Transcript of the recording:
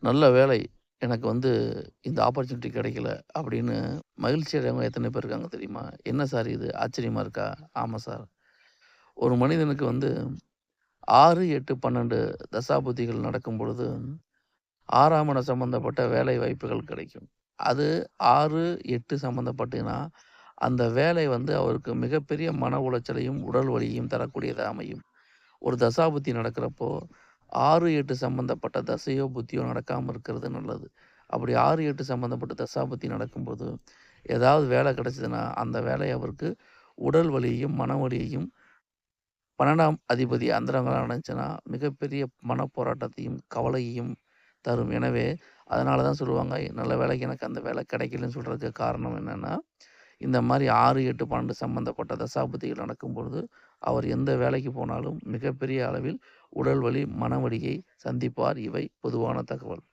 நல்ல வேலை. எனக்கு இந்த ஆப்பர்ச்சுனிட்டி கிடைக்கல அப்படின்னு மகிழ்ச்சி அடைறவங்க எத்தனை பேர் இருக்காங்க தெரியுமா? என்ன சார் இது ஆச்சரியமா இருக்கா? ஆமா சார். ஒரு மனிதனுக்கு 6, 8, 12 தசாபுத்திகள் நடக்கும் பொழுது 6ஆம் இடம் சம்மந்தப்பட்ட வேலை வாய்ப்புகள் கிடைக்கும். அது 6, 8 சம்மந்தப்பட்டுனா, அந்த வேலை அவருக்கு மிகப்பெரிய மன உளைச்சலையும், உடல் வலியையும் தரக்கூடியதா அமையும். ஒரு தசாபுத்தி நடக்கிறப்போ 6, 8 சம்மந்தப்பட்ட தசையோ, புத்தியோ நடக்காம இருக்கிறது நல்லது. அப்படி 6, 8 சம்மந்தப்பட்ட தசாபுத்தி நடக்கும்போது, ஏதாவது வேலை கிடைச்சதுன்னா, அந்த வேலை அவருக்கு உடல் வலியையும், மன வலியையும் 12ஆம் அதிபதி அந்தரங்கலா நடந்துச்சுன்னா, மிகப்பெரிய மனப்போராட்டத்தையும், கவலையையும் தரும். எனவே, அதனால தான் சொல்லுவாங்க, நல்ல வேளைக்கு எனக்கு அந்த வேலை கிடைக்கலன்னு சொல்றதுக்கு காரணம் என்னன்னா, இந்த மாரி 6, 8, 12 சம்மந்தப்பட்ட தசாபுத்திகள் நடக்கும்பொழுது, அவர் எந்த வேலைக்கு போனாலும் மிகப்பெரிய அளவில் உடல் வலி, மன வலியை சந்திப்பார். இவை பொதுவான தகவல்.